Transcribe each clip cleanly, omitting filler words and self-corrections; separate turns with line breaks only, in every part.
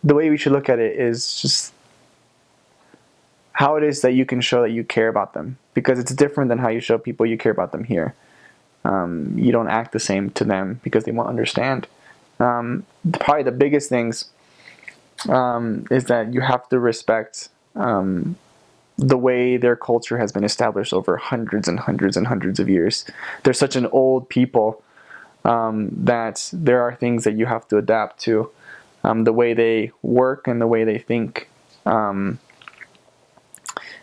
the way we should look at it is just how it is that you can show that you care about them, because it's different than how you show people you care about them here. You don't act the same to them because they won't understand. Probably the biggest things is that you have to respect the way their culture has been established over hundreds and hundreds and hundreds of years. They're such an old people that there are things that you have to adapt to. The way they work and the way they think,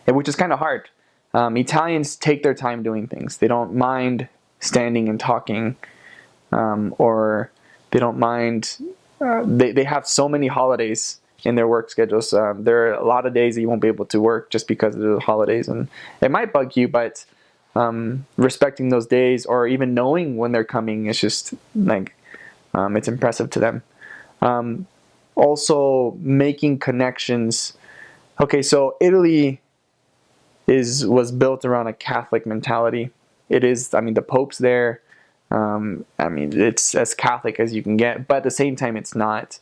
which is kind of hard. Italians take their time doing things. They don't mind standing and talking, or they don't mind. They have so many holidays in their work schedules. There are a lot of days that you won't be able to work just because of the holidays, and it might bug you, but respecting those days or even knowing when they're coming is just like it's impressive to them. Also making connections. Okay, so Italy was built around a Catholic mentality. It is, I mean, the Pope's there. I mean, it's as Catholic as you can get, but at the same time, it's not.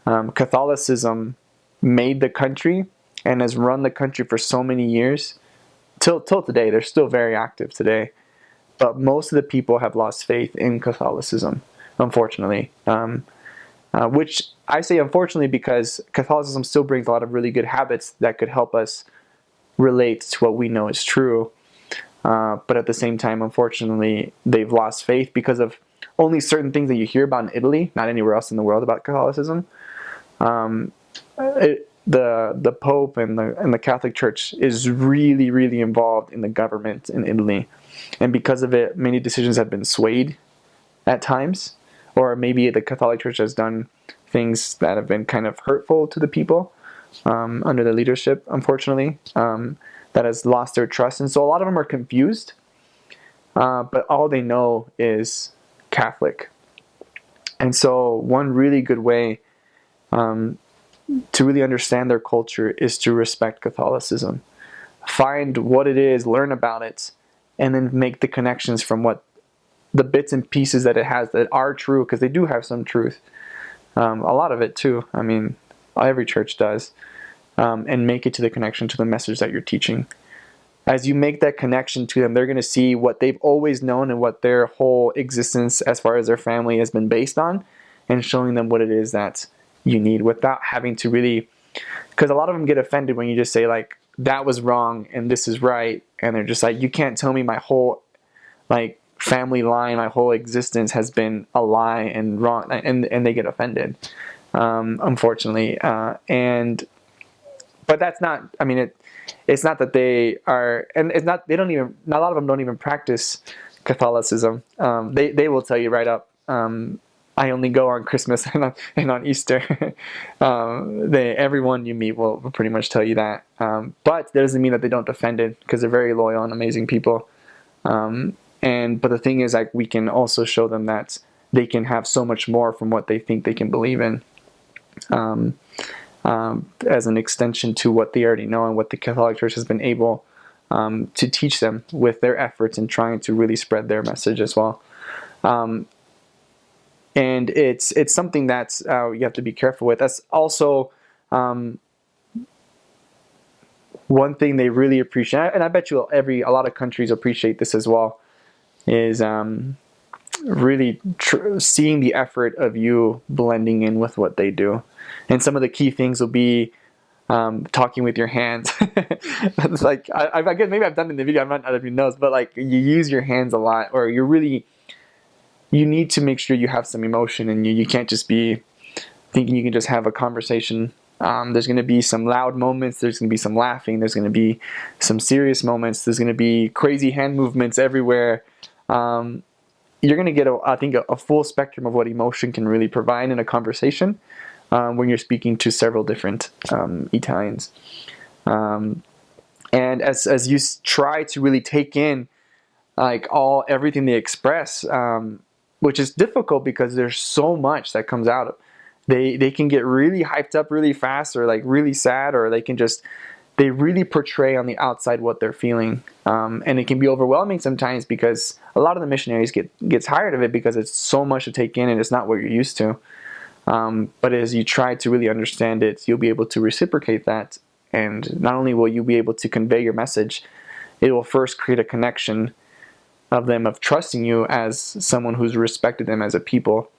Catholicism made the country and has run the country for so many years. Till today, they're still very active today. But most of the people have lost faith in Catholicism, unfortunately. Which I say unfortunately because Catholicism still brings a lot of really good habits that could help us relate to what we know is true. But at the same time, unfortunately, they've lost faith because of only certain things that you hear about in Italy, not anywhere else in the world about Catholicism. The Pope and the Catholic Church is really, really involved in the government in Italy. And because of it, many decisions have been swayed at times. Or maybe the Catholic Church has done things that have been kind of hurtful to the people under the leadership, unfortunately, that has lost their trust. And so a lot of them are confused, but all they know is Catholic. And so one really good way to really understand their culture is to respect Catholicism. Find what it is, learn about it, and then make the connections from what the bits and pieces that it has that are true, because they do have some truth. A lot of it too. I mean, every church does. And make it to the connection to the message that you're teaching. As you make that connection to them, they're going to see what they've always known and what their whole existence as far as their family has been based on, and showing them what it is that you need without having to really, because a lot of them get offended when you just say like, that was wrong and this is right. And they're just like, you can't tell me my whole like family line, my whole existence has been a lie and wrong. And they get offended, unfortunately. But that's not, I mean, it's not that they are, and it's not, they don't even, a lot of them don't even practice Catholicism. They will tell you right up, I only go on Christmas and on Easter. Everyone you meet will pretty much tell you that. But that doesn't mean that they don't defend it, because they're very loyal and amazing people. But the thing is, like, we can also show them that they can have so much more from what they think they can believe in. As an extension to what they already know and what the Catholic Church has been able to teach them with their efforts in trying to really spread their message as well. And it's something that you have to be careful with. That's also one thing they really appreciate, and I bet you a lot of countries appreciate this as well, is really seeing the effort of you blending in with what they do. And some of the key things will be talking with your hands. It's like, I guess maybe I've done it in the video, I'm not everybody knows, but like you use your hands a lot, or you need to make sure you have some emotion in you. You can't just be thinking you can just have a conversation. There's going to be some loud moments, there's going to be some laughing, there's going to be some serious moments, there's going to be crazy hand movements everywhere. You're going to get, a full spectrum of what emotion can really provide in a conversation when you're speaking to several different Italians. And as you try to really take in like everything they express, which is difficult because there's so much that comes out of. They can get really hyped up really fast, or like really sad, or they really portray on the outside what they're feeling. And it can be overwhelming sometimes, because a lot of the missionaries get tired of it because it's so much to take in and it's not what you're used to. But as you try to really understand it, you'll be able to reciprocate that. And not only will you be able to convey your message, it will first create a connection of them of trusting you as someone who's respected them as a people,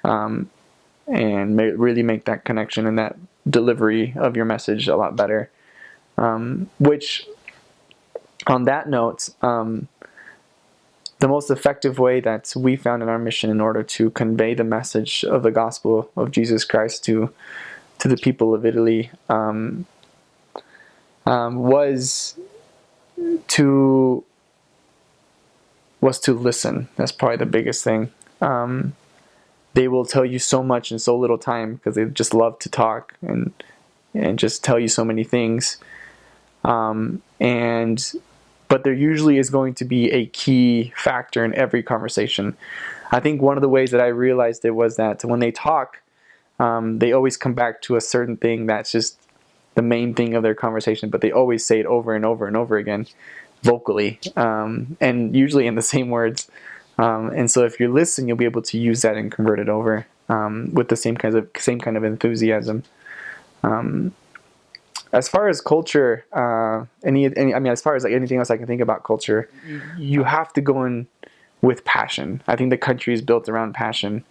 and really make that connection and that delivery of your message a lot better. Which, on that note, the most effective way that we found in our mission in order to convey the message of the gospel of Jesus Christ to the people of Italy was to listen. That's probably the biggest thing. They will tell you so much in so little time because they just love to talk and just tell you so many things. But there usually is going to be a key factor in every conversation. I think one of the ways that I realized it was that when they talk, they always come back to a certain thing that's just the main thing of their conversation, but they always say it over and over and over again, vocally, and usually in the same words. And so if you listen, you'll be able to use that and convert it over with the same kind of enthusiasm. As far as culture, as far as like anything else I can think about culture, you have to go in with passion. I think the country is built around passion.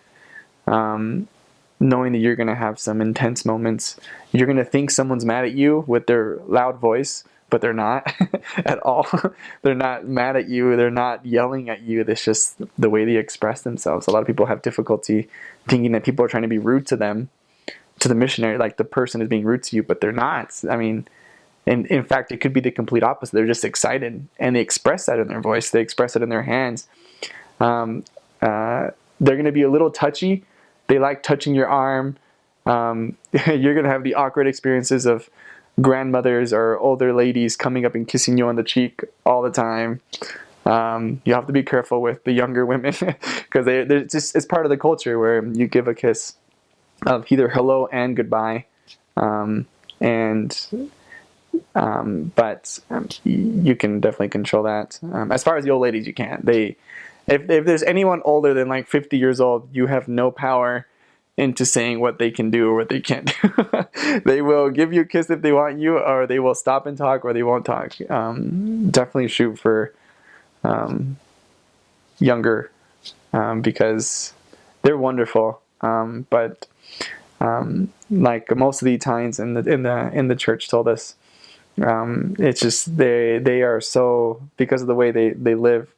Knowing that you're going to have some intense moments. You're going to think someone's mad at you with their loud voice, but they're not at all. They're not mad at you. They're not yelling at you. That's just the way they express themselves. A lot of people have difficulty thinking that people are trying to be rude to them, to the missionary, like the person is being rude to you, but they're not. I mean, and in fact, it could be the complete opposite. They're just excited, and they express that in their voice. They express it in their hands. They're going to be a little touchy. They like touching your arm. You're going to have the awkward experiences of grandmothers or older ladies coming up and kissing you on the cheek all the time. You have to be careful with the younger women because it's part of the culture where you give a kiss of either hello and goodbye. But you can definitely control that. As far as the old ladies, you can't. If there's anyone older than like 50 years old, you have no power into saying what they can do or what they can't do. They will give you a kiss if they want you, or they will stop and talk, or they won't talk. Definitely shoot for younger because they're wonderful. But like most of the times in the church told us, it's just they are so, because of the way they live,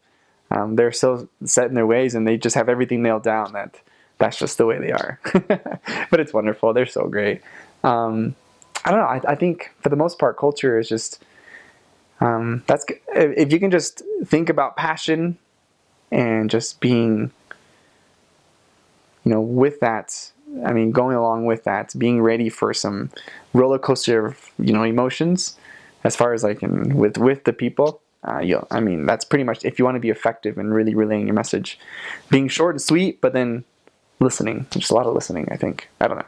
they're so set in their ways, and they just have everything nailed down that's just the way they are. But it's wonderful. They're so great. I don't know. I think for the most part, culture is just that's, if you can just think about passion and just being, with that. I mean, going along with that, being ready for some roller coaster of emotions, as far as like with the people. That's pretty much, if you want to be effective in really relaying your message, being short and sweet, but then listening. Just a lot of listening, I think. I don't know.